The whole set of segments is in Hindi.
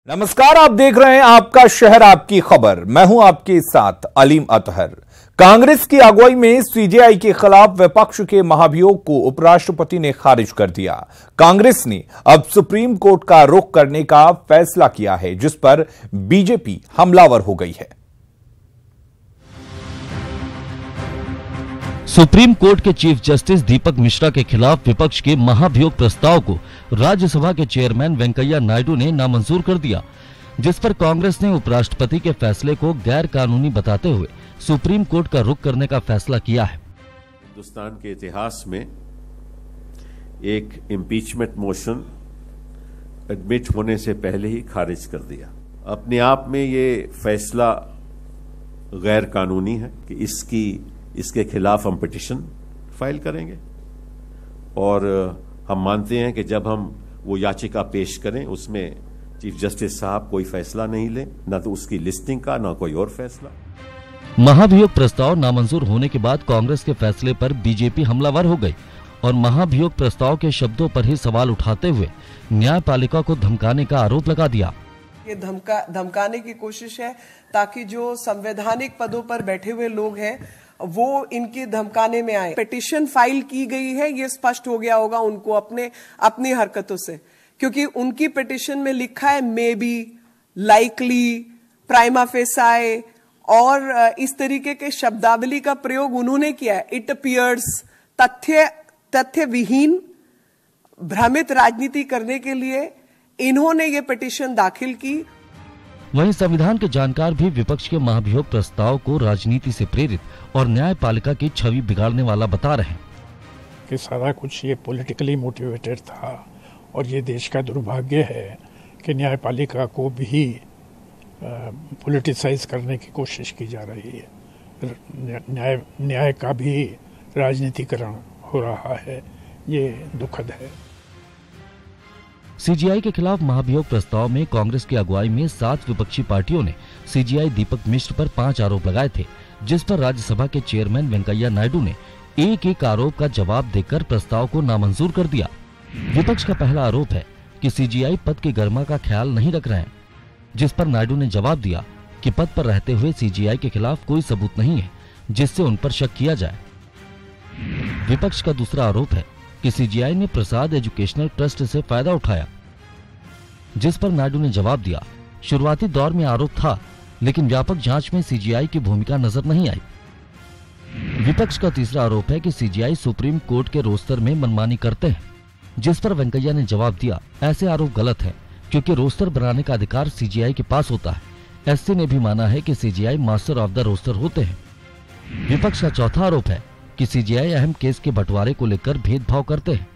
नमस्कार, आप देख रहे हैं आपका शहर आपकी खबर। मैं हूं आपके साथ अलीम अतहर। कांग्रेस की अगुवाई में सीजेआई के खिलाफ विपक्ष के महाभियोग को उपराष्ट्रपति ने खारिज कर दिया। कांग्रेस ने अब सुप्रीम कोर्ट का रुख करने का फैसला किया है, जिस पर बीजेपी हमलावर हो गई है। सुप्रीम कोर्ट के चीफ जस्टिस दीपक मिश्रा के खिलाफ विपक्ष के महाभियोग प्रस्ताव को राज्यसभा के चेयरमैन वेंकैया नायडू ने नामंजूर कर दिया, जिस पर कांग्रेस ने उपराष्ट्रपति के फैसले को गैर कानूनी बताते हुए सुप्रीम कोर्ट का रुख करने का फैसला किया है। हिंदुस्तान के इतिहास में एक इम्पीचमेंट मोशन एडमिट होने से पहले ही खारिज कर दिया। अपने आप में ये फैसला गैर कानूनी है कि इसके खिलाफ हम पिटीशन फाइल करेंगे और हम मानते हैं कि जब हम वो याचिका पेश करें उसमें चीफ जस्टिस साहब कोई फैसला नहीं लें, न तो उसकी लिस्टिंग का न कोई और फैसला। महाभियोग प्रस्ताव नामंजूर होने के बाद कांग्रेस के फैसले पर बीजेपी हमलावर हो गई और महाभियोग प्रस्ताव के शब्दों पर ही सवाल उठाते हुए न्यायपालिका को धमकाने का आरोप लगा दिया। ये धमकाने की कोशिश है ताकि जो संवैधानिक पदों पर बैठे हुए लोग हैं वो इनके धमकाने में आए। पिटीशन फाइल की गई है, ये स्पष्ट हो गया होगा उनको अपनी हरकतों से, क्योंकि उनकी पिटीशन में लिखा है may be, likely, prima facie और इस तरीके के शब्दावली का प्रयोग उन्होंने किया है। इट अपीयर्स, तथ्य विहीन भ्रमित राजनीति करने के लिए इन्होंने ये पिटीशन दाखिल की। वहीं संविधान के जानकार भी विपक्ष के महाभियोग प्रस्ताव को राजनीति से प्रेरित और न्यायपालिका की छवि बिगाड़ने वाला बता रहे हैं कि सारा कुछ ये पॉलिटिकली मोटिवेटेड था और ये देश का दुर्भाग्य है कि न्यायपालिका को भी पॉलिटिसाइज करने की कोशिश की जा रही है। न्याय का भी राजनीतिकरण हो रहा है, ये दुखद है। सीजेआई के खिलाफ महाभियोग प्रस्ताव में कांग्रेस की अगुवाई में 7 विपक्षी पार्टियों ने सीजेआई दीपक मिश्र पर 5 आरोप लगाए थे, जिस पर राज्यसभा के चेयरमैन वेंकैया नायडू ने एक आरोप का जवाब देकर प्रस्ताव को नामंजूर कर दिया। विपक्ष का पहला आरोप है कि सीजेआई पद की गरिमा का ख्याल नहीं रख रहे हैं, जिस पर नायडू ने जवाब दिया कि पद पर रहते हुए सीजेआई के खिलाफ कोई सबूत नहीं है जिससे उन पर शक किया जाए। विपक्ष का दूसरा आरोप है कि सीजेआई ने प्रसाद एजुकेशनल ट्रस्ट से फायदा उठाया, जिस पर नायडू ने जवाब दिया शुरुआती दौर में आरोप था, लेकिन व्यापक जांच में सीजेआई की भूमिका नजर नहीं आई। विपक्ष का तीसरा आरोप है कि सीजेआई सुप्रीम कोर्ट के रोस्टर में मनमानी करते हैं, जिस पर वेंकैया ने जवाब दिया ऐसे आरोप गलत है, क्योंकि रोस्टर बनाने का अधिकार सीजेआई के पास होता है। एससी ने भी माना है कि CJI master of the roster होते हैं। विपक्ष का चौथा आरोप है कि सीजेआई अहम केस के बंटवारे को लेकर भेदभाव करते हैं।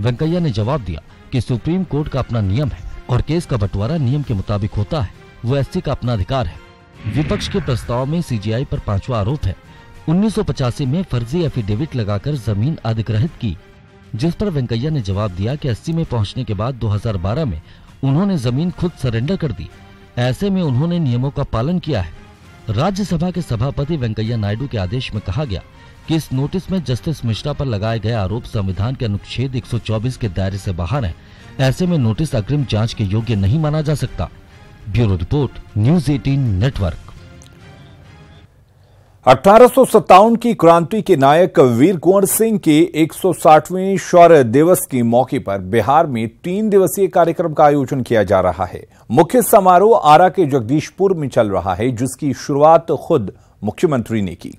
वेंकैया ने जवाब दिया कि सुप्रीम कोर्ट का अपना नियम है और केस का बंटवारा नियम के मुताबिक होता है, वो एससी का अपना अधिकार है। विपक्ष के प्रस्ताव में सीजेआई पर 5वां आरोप है 1985 में फर्जी एफिडेविट लगाकर जमीन अधिग्रहित की, जिस पर वेंकैया ने जवाब दिया कि 80 में पहुंचने के बाद 2012 में उन्होंने जमीन खुद सरेंडर कर दी। ऐसे में उन्होंने नियमों का पालन किया है। राज्यसभा के सभापति वेंकैया नायडू के आदेश में कहा गया कि इस नोटिस में जस्टिस मिश्रा पर लगाए गए आरोप संविधान के अनुच्छेद 124 के दायरे से बाहर है। ऐसे में नोटिस अग्रिम जांच के योग्य नहीं माना जा सकता। Bureau report, news 18 network. 1857 की क्रांति के नायक वीर कुंवर सिंह के 160वें शौर्य दिवस के मौके पर बिहार में 3 दिवसीय कार्यक्रम का आयोजन किया जा रहा है। मुख्य समारोह आरा के जगदीशपुर में चल रहा है, जिसकी शुरुआत खुद मुख्यमंत्री ने की।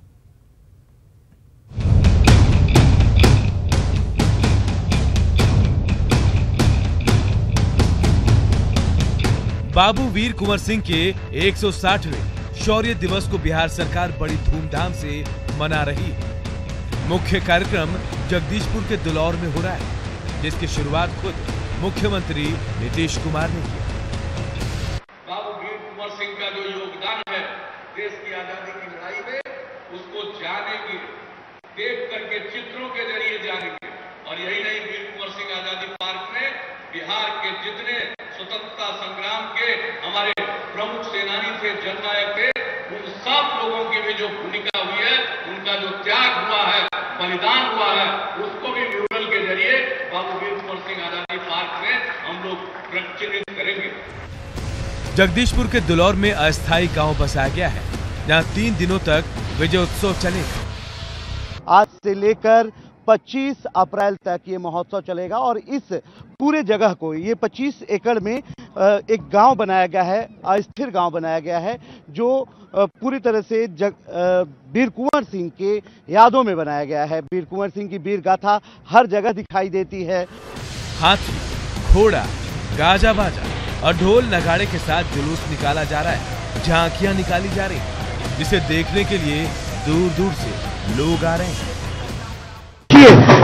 बाबू वीर कुंवर सिंह के 160वें शौर्य दिवस को बिहार सरकार बड़ी धूमधाम से मना रही है। मुख्य कार्यक्रम जगदीशपुर के दुलौर में हो रहा है, जिसकी शुरुआत खुद मुख्यमंत्री नीतीश कुमार ने की। बाबू वीर कुंवर सिंह का जो योगदान है देश की आजादी की लड़ाई में, उसको जानेंगे, देख करके चित्रों के जरिए जानेंगे। और यही नहीं, वीर कुंवर सिंह आजादी पार्क में बिहार के जितने स्वतंत्रता संग्राम के हमारे प्रमुख सेनानी थे, जननायक थे, उन सब लोगों की भी जो भूमिका हुई है, उनका जो त्याग हुआ है, बलिदान हुआ है, उसको भी म्यूरल के जरिए बाबू वीर कुंवर सिंह आजादी पार्क में हम लोग प्रज्वलित करेंगे। जगदीशपुर के दुलौर में अस्थायी गांव बसाया गया है, जहां 3 दिनों तक विजय उत्सव चलेगा। आज से लेकर 25 अप्रैल तक ये महोत्सव चलेगा और इस पूरे जगह को, ये 25 एकड़ में एक गांव बनाया गया है, अस्थिर गांव बनाया गया है, जो पूरी तरह से वीर कुंवर सिंह के यादों में बनाया गया है। वीर कुंवर सिंह की वीर गाथा हर जगह दिखाई देती है। हाथी, घोड़ा, गाजा बाजा और ढोल नगाड़े के साथ जुलूस निकाला जा रहा है, झांकियां निकाली जा रही हैं, जिसे देखने के लिए दूर दूर से लोग आ रहे हैं।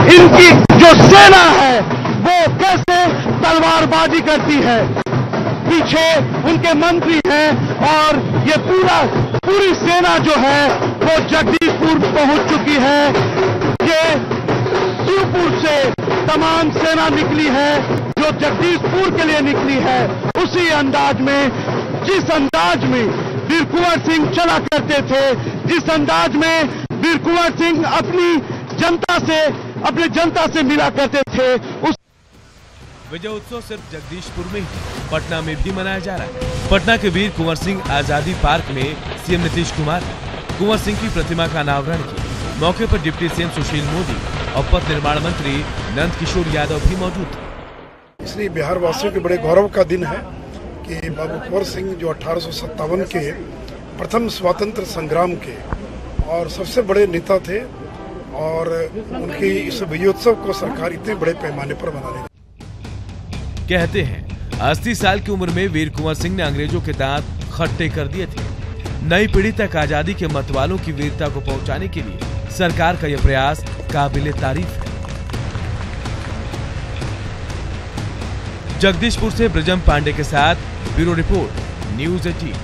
इनकी जो सेना है वो कैसे तलवारबाजी करती है, पीछे उनके मंत्री हैं और ये पूरी सेना जो है वो जगदीशपुर पहुंच चुकी है। ये शिवपुर से तमाम सेना निकली है जो जगदीशपुर के लिए निकली है। उसी अंदाज में, जिस अंदाज में वीर कुंवर सिंह चला करते थे, जिस अंदाज में वीर कुंवर सिंह अपनी जनता से मिला करते थे, उस विजय उत्सव सिर्फ जगदीशपुर में ही, पटना में भी मनाया जा रहा है। पटना के वीर कुंवर सिंह आजादी पार्क में सीएम नीतीश कुमार ने कुंवर सिंह की प्रतिमा का अनावरण किया। मौके पर डिप्टी सीएम सुशील मोदी और पथ निर्माण मंत्री नंद किशोर यादव भी मौजूद थे। इसलिए बिहार वासियों के बड़े गौरव का दिन है कि बाबू कुंवर सिंह जो 1857 के प्रथम स्वतंत्र संग्राम के और सबसे बड़े नेता थे, और उनकी इस विजयोत्सव को सरकार इतने बड़े पैमाने पर मनाने लगी। कहते हैं 80 साल की उम्र में वीर कुंवर सिंह ने अंग्रेजों के दांत खट्टे कर दिए थे। नई पीढ़ी तक आजादी के मतवालों की वीरता को पहुंचाने के लिए सरकार का यह प्रयास काबिले तारीफ है। जगदीशपुर से ब्रजम पांडे के साथ ब्यूरो रिपोर्ट, न्यूज़ 18।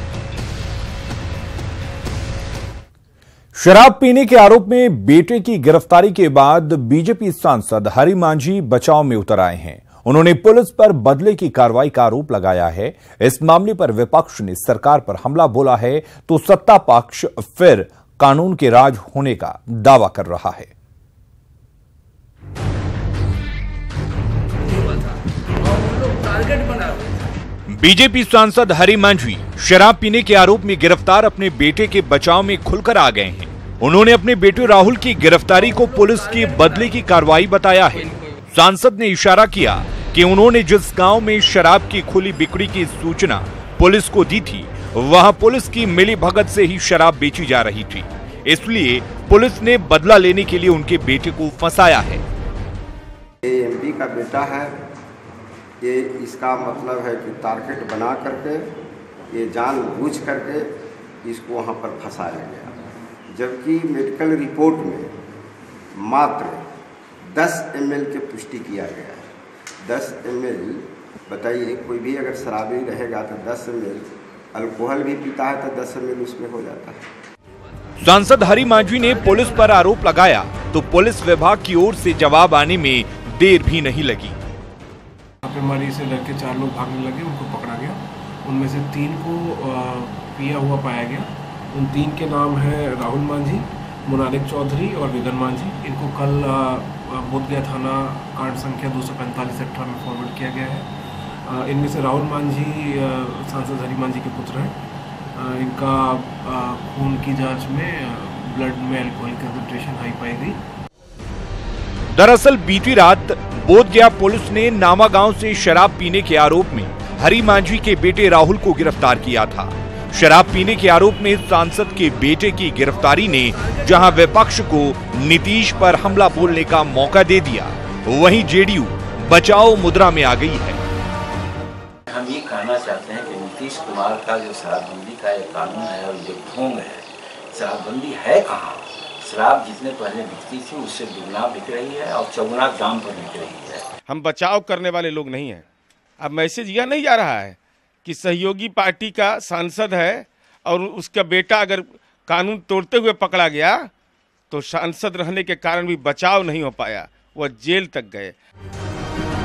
शराब पीने के आरोप में बेटे की गिरफ्तारी के बाद बीजेपी सांसद हरि मांझी बचाव में उतर आए हैं। उन्होंने पुलिस पर बदले की कार्रवाई का आरोप लगाया है। इस मामले पर विपक्ष ने सरकार पर हमला बोला है तो सत्ता पक्ष फिर कानून के राज होने का दावा कर रहा है। बीजेपी सांसद हरि मांझी शराब पीने के आरोप में गिरफ्तार अपने बेटे के बचाव में खुलकर आ गए हैं। उन्होंने अपने बेटे राहुल की गिरफ्तारी को पुलिस की बदले की कार्रवाई बताया है। सांसद ने इशारा किया कि उन्होंने जिस गांव में शराब की खुली बिक्री की सूचना पुलिस को दी थी, वहां पुलिस की मिलीभगत से ही शराब बेची जा रही थी, इसलिए पुलिस ने बदला लेने के लिए उनके बेटे को फंसाया है। ये एमपी का बेटा है, ये इसका मतलब है कि टारगेट बना करके, ये जानबूझ करके इसको वहाँ पर फंसाया गया, जबकि मेडिकल रिपोर्ट में मात्र 10 ml की पुष्टि किया गया है। 10 ml, बताइए, कोई भी अगर शराबी रहेगा तो 10 ml, अल्कोहल भी पीता है तो 10 ml उसमें हो जाता है। सांसद हरि मांझी ने पुलिस पर आरोप लगाया तो पुलिस विभाग की ओर से जवाब आने में देर भी नहीं लगी। छापेमारी से लड़के 4 लोग भागने लगे, उनको पकड़ा गया। उनमें से 3 को पिया हुआ पाया गया। उन 3 के नाम है राहुल मांझी, मुनालिक चौधरी और विगन मांझी। इनको कल बोधगया थाना कांड संख्या 245 में फॉरवर्ड किया गया है। इनमें से राहुल मांझी सांसद हरि मांझी के पुत्र हैं। इनका खून की जांच में ब्लड में अल्कोहल कंसंट्रेशन हाई पाई गई। दरअसल बीती रात बोधगया पुलिस ने नामा गांव से शराब पीने के आरोप में हरि मांझी के बेटे राहुल को गिरफ्तार किया था। शराब पीने के आरोप में सांसद के बेटे की गिरफ्तारी ने जहां विपक्ष को नीतीश पर हमला बोलने का मौका दे दिया, वहीं जेडीयू बचाव मुद्रा में आ गई है। हम ये कहना चाहते हैं कि नीतीश कुमार का जो शराबबंदी का एक कानून है और जो ढोंग है, शराबबंदी है कहाँ? शराब जितने पहले बिकती थी उससे दुगना बिक रही है और चौगुना दाम पर बिक रही है। हम बचाव करने वाले लोग नहीं हैं। अब मैसेज यह नहीं जा रहा है कि सहयोगी पार्टी का सांसद है और उसका बेटा अगर कानून तोड़ते हुए पकड़ा गया तो सांसद रहने के कारण भी बचाव नहीं हो पाया, वह जेल तक गए।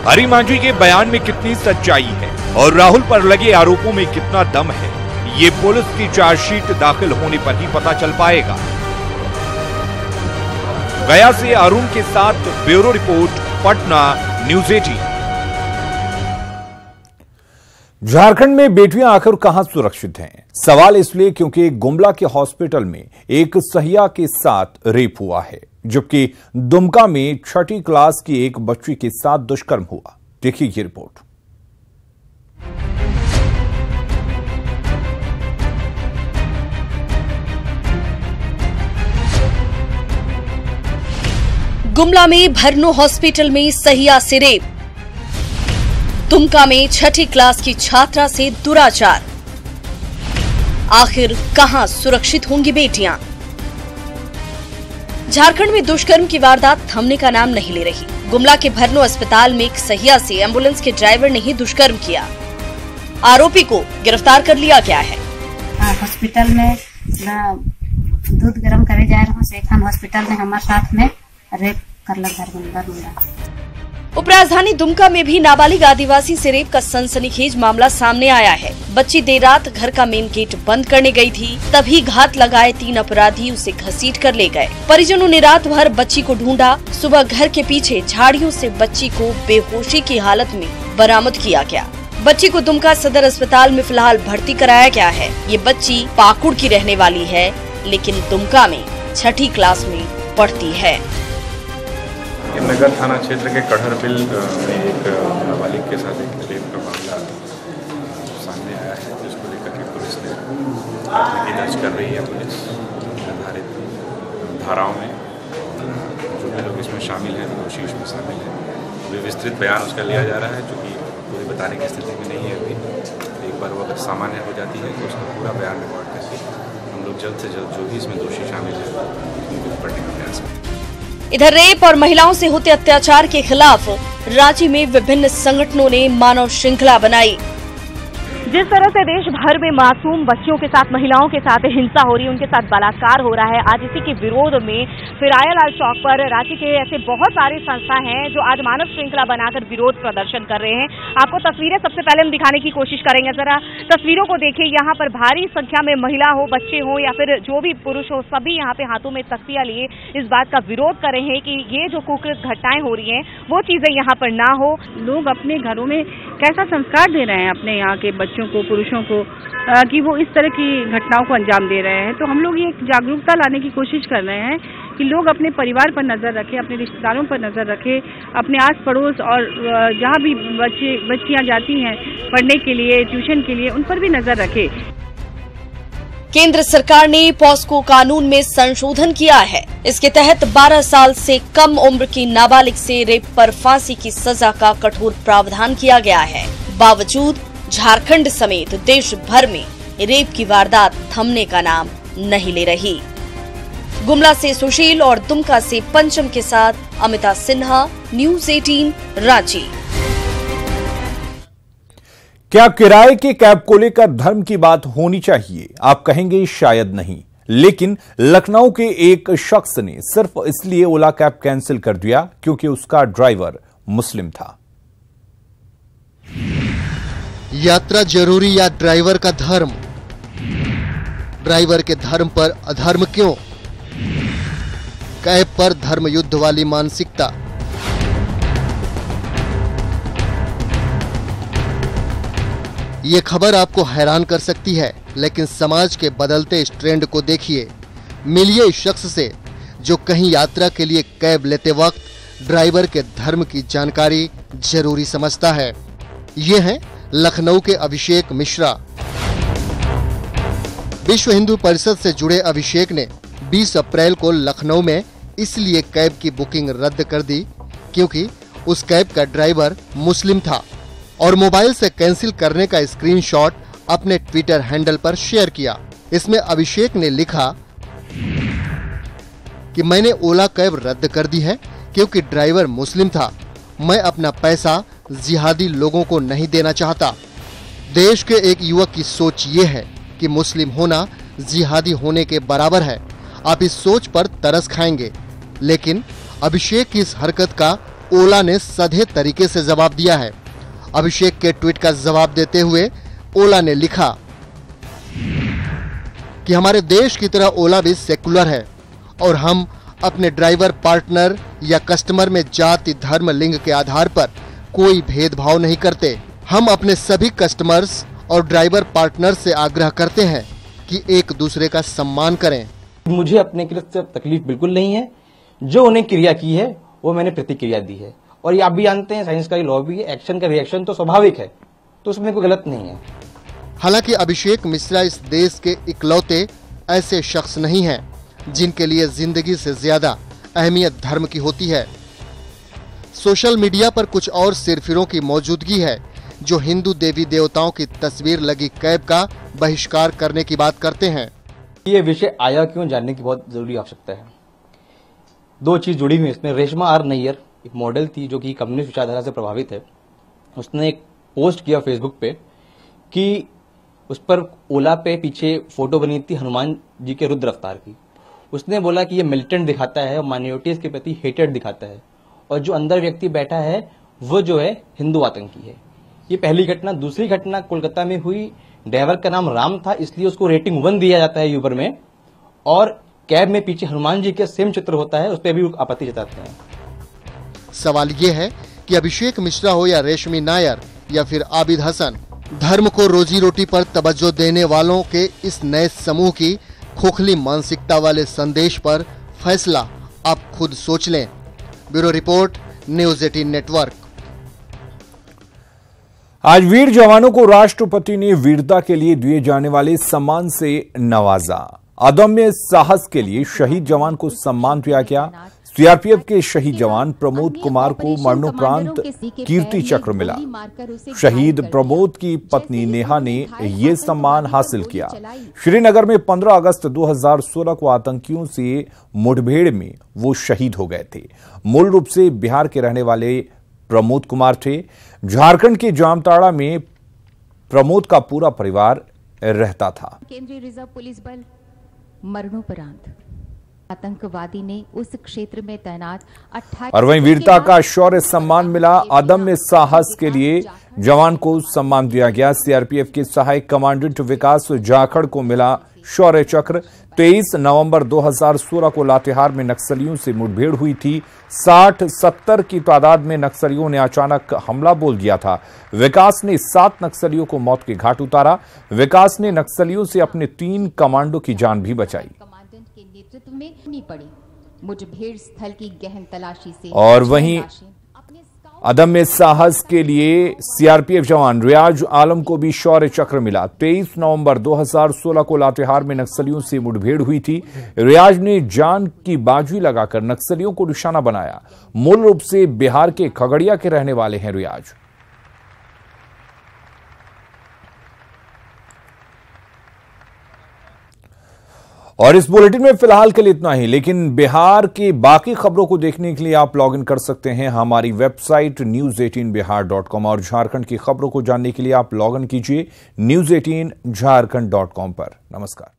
हरि मांझी के बयान में कितनी सच्चाई है और राहुल पर लगे आरोपों में कितना दम है, ये पुलिस की चार्जशीट दाखिल होने पर ही पता चल पाएगा। गया से अरुण के साथ bureau report, Patna, news 18। Jharkhand में बेटियां आखिर कहां सुरक्षित हैं? सवाल इसलिए क्योंकि गुमला के हॉस्पिटल में एक सहिया के साथ रेप हुआ है, जबकि दुमका में 6ठी क्लास की एक बच्ची के साथ दुष्कर्म हुआ। देखिए ये रिपोर्ट। गुमला में भरनो हॉस्पिटल में सहिया से रेप, दुमका में 6ठी क्लास की छात्रा से दुराचार। आखिर कहां सुरक्षित होंगी बेटियां? झारखंड में दुष्कर्म की वारदात थमने का नाम नहीं ले रही। गुमला के भरनो अस्पताल में एक सहिया से एम्बुलेंस के ड्राइवर ने ही दुष्कर्म किया। आरोपी को गिरफ्तार कर लिया गया है। हॉस्पिटल में दूध गर्म करे जा रहे हैं, हॉस्पिटल में हमारे साथ में रेप कर लगा। उपराजधानी दुमका में भी नाबालिग आदिवासी से रेप का सनसनीखेज मामला सामने आया है। बच्ची देर रात घर का मेन गेट बंद करने गई थी, तभी घात लगाए 3 अपराधी उसे घसीट कर ले गए। परिजनों ने रात भर बच्ची को ढूंढा। सुबह घर के पीछे झाड़ियों से बच्ची को बेहोशी की हालत में बरामद किया गया। बच्ची को दुमका सदर अस्पताल में फिलहाल भर्ती कराया गया है। ये बच्ची पाकुड़ की रहने वाली है, लेकिन दुमका में 6ठी क्लास में पढ़ती है। नगर थाना क्षेत्र के कड़हर बिल में एक नाबालिग के साथ एक रेप का मामला सामने आया है, जिसको लेकर के पुलिस ने प्राथमिकी दर्ज कर रही है। पुलिस निर्धारित धाराओं में जो भी लोग इसमें शामिल हैं, दोषी इसमें शामिल हैं, अभी विस्तृत बयान उसका लिया जा रहा है, जो कि पूरी बताने की स्थिति में नहीं है अभी। एक बार वो अगर सामान्य हो जाती है तो उसका पूरा बयान रिकॉर्ड करके हम लोग जल्द से जल्द जो भी इसमें दोषी शामिल है उनको पकड़ने का प्रयास करेंगे। इधर रेप और महिलाओं से होते अत्याचार के खिलाफ रांची में विभिन्न संगठनों ने मानव श्रृंखला बनाई। जिस तरह से देश भर में मासूम बच्चियों के साथ, महिलाओं के साथ हिंसा हो रही है, उनके साथ बलात्कार हो रहा है, आज इसी के विरोध में फिरायालाल चौक पर रांची के ऐसे बहुत सारे संस्था हैं जो आज मानव श्रृंखला बनाकर विरोध प्रदर्शन कर रहे हैं। आपको तस्वीरें सबसे पहले हम दिखाने की कोशिश करेंगे। जरा तस्वीरों को देखिए। यहाँ पर भारी संख्या में महिला हो, बच्चे हो या फिर जो भी पुरुष हो, सभी यहाँ पे हाथों में तख्तियां लिए इस बात का विरोध कर रहे हैं कि ये जो कुकृत घटनाएं हो रही हैं वो चीजें यहाँ पर ना हो। लोग अपने घरों में कैसा संस्कार दे रहे हैं अपने यहाँ के बच्चों को, पुरुषों को, कि वो इस तरह की घटनाओं को अंजाम दे रहे हैं। तो हम लोग ये जागरूकता लाने की कोशिश कर रहे हैं कि लोग अपने परिवार पर नजर रखें, अपने रिश्तेदारों पर नजर रखें, अपने आस पड़ोस और जहाँ भी बच्चियाँ जाती हैं पढ़ने के लिए, ट्यूशन के लिए, उन पर भी नजर रखें। केंद्र सरकार ने पॉस्को कानून में संशोधन किया है। इसके तहत 12 साल से कम उम्र की नाबालिग से रेप पर फांसी की सजा का कठोर प्रावधान किया गया है। बावजूद झारखंड समेत देश भर में रेप की वारदात थमने का नाम नहीं ले रही। गुमला से सुशील और दुमका से पंचम के साथ अमिता सिन्हा, न्यूज़ 18 रांची। क्या किराए के कैब को लेकर धर्म की बात होनी चाहिए? आप कहेंगे शायद नहीं, लेकिन लखनऊ के एक शख्स ने सिर्फ इसलिए ओला कैब कैंसिल कर दिया क्योंकि उसका ड्राइवर मुस्लिम था। यात्रा जरूरी या ड्राइवर का धर्म? ड्राइवर के धर्म पर अधर्म क्यों? कैब पर धर्म युद्ध वाली मानसिकता। ये खबर आपको हैरान कर सकती है, लेकिन समाज के बदलते इस ट्रेंड को देखिए। मिलिए इस शख्स से जो कहीं यात्रा के लिए कैब लेते वक्त ड्राइवर के धर्म की जानकारी जरूरी समझता है। ये हैं लखनऊ के अभिषेक मिश्रा। विश्व हिंदू परिषद से जुड़े अभिषेक ने 20 अप्रैल को लखनऊ में इसलिए कैब की बुकिंग रद्द कर दी क्योंकि उस कैब का ड्राइवर मुस्लिम था और मोबाइल से कैंसिल करने का स्क्रीनशॉट अपने ट्विटर हैंडल पर शेयर किया। इसमें अभिषेक ने लिखा कि मैंने ओला कैब रद्द कर दी है क्योंकि ड्राइवर मुस्लिम था। मैं अपना पैसा जिहादी लोगों को नहीं देना चाहता। देश के एक युवक की सोच ये है कि मुस्लिम होना जिहादी होने के बराबर है। आप इस सोच पर तरस खाएंगे, लेकिन अभिषेक की इस हरकत का ओला ने सधे तरीके से जवाब दिया है। अभिषेक के ट्वीट का जवाब देते हुए ओला ने लिखा कि हमारे देश की तरह ओला भी सेकुलर है और हम अपने ड्राइवर पार्टनर या कस्टमर में जाति, धर्म, लिंग के आधार पर कोई भेदभाव नहीं करते। हम अपने सभी कस्टमर्स और ड्राइवर पार्टनर से आग्रह करते हैं कि एक दूसरे का सम्मान करें। मुझे अपने के लिए तकलीफ बिल्कुल नहीं है। जो उन्हें क्रिया की है वो मैंने प्रतिक्रिया दी है, और ये आप भी जानते हैं साइंस का ही लॉ भी है, एक्शन का रिएक्शन तो स्वाभाविक है, तो उसमें कोई गलत नहीं है। हालांकि अभिषेक मिश्रा इस देश के इकलौते ऐसे शख्स नहीं हैं जिनके लिए जिंदगी से ज्यादा अहमियत धर्म की होती है। सोशल मीडिया पर कुछ और सिरफिरों की मौजूदगी है जो हिंदू देवी देवताओं की तस्वीर लगी कैप का बहिष्कार करने की बात करते हैं। ये विषय आया क्यों जानने की बहुत जरूरी आवश्यकता है। दो चीज जुड़ी हुई इसमें। रेशमा आर नैयर एक मॉडल थी जो कि कम्युनिस्ट विचारधारा से प्रभावित है। उसने एक पोस्ट किया फेसबुक पे कि उस पर ओला पे पीछे फोटो बनी थी हनुमान जी के रुद्र अवतार की। उसने बोला कि ये मिलिटेंट दिखाता है और माइनॉरिटीज के प्रति हेटेड दिखाता है, और जो अंदर व्यक्ति बैठा है वो जो है हिंदू आतंकी है। ये पहली घटना। दूसरी घटना कोलकाता में हुई। ड्राइवर का नाम राम था, इसलिए उसको रेटिंग 1 दिया जाता है यूबर में, और कैब में पीछे हनुमान जी के सेम चित्र होता है, उस पर भी आपत्ति जताते हैं। सवाल ये है कि अभिषेक मिश्रा हो या रेशमी नायर या फिर आबिद हसन, धर्म को रोजी रोटी पर तवज्जो देने वालों के इस नए समूह की खोखली मानसिकता वाले संदेश पर फैसला आप खुद सोच लें। Bureau report, news 18 network. आज वीर जवानों को राष्ट्रपति ने वीरता के लिए दिए जाने वाले सम्मान से नवाजा। अदम्य साहस के लिए शहीद जवान को सम्मान दिया गया। सीआरपीएफ के शहीद जवान प्रमोद कुमार को मरणोपरांत कीर्ति चक्र मिला। शहीद प्रमोद की पत्नी नेहा ने यह सम्मान हासिल किया। श्रीनगर में 15 अगस्त 2016 को आतंकियों से मुठभेड़ में वो शहीद हो गए थे। मूल रूप से बिहार के रहने वाले प्रमोद कुमार थे। झारखंड के जामताड़ा में प्रमोद का पूरा परिवार रहता था। केंद्रीय रिजर्व पुलिस बल मरणोपरांत आतंकवादी ने उस क्षेत्र में तैनात 28 और वहीं वीरता का शौर्य सम्मान मिला। अदम्य साहस के लिए जवान को सम्मान दिया गया। सीआरपीएफ के सहायक कमांडेंट विकास जाखड़ को मिला शौर्य चक्र। 23 नवंबर 2016 को लातेहार में नक्सलियों से मुठभेड़ हुई थी। 60-70 की तादाद में नक्सलियों ने अचानक हमला बोल दिया था। विकास ने 7 नक्सलियों को मौत के घाट उतारा। विकास ने नक्सलियों से अपने 3 कमांडो की जान भी बचाई। कमांडेंट के नेतृत्व में नहीं पड़ी मुठभेड़ स्थल की गहन तलाशी से। और वहीं अदम्य साहस के लिए सीआरपीएफ जवान रियाज आलम को भी शौर्य चक्र मिला। 23 नवंबर 2016 को लातेहार में नक्सलियों से मुठभेड़ हुई थी। रियाज ने जान की बाजी लगाकर नक्सलियों को निशाना बनाया। मूल रूप से बिहार के खगड़िया के रहने वाले हैं रियाज। और इस बुलेटिन में फिलहाल के लिए इतना ही, लेकिन बिहार की बाकी खबरों को देखने के लिए आप लॉग इन कर सकते हैं हमारी वेबसाइट news18bihar.com और झारखंड की खबरों को जानने के लिए आप लॉग इन कीजिए news18jharkhand.com पर। नमस्कार।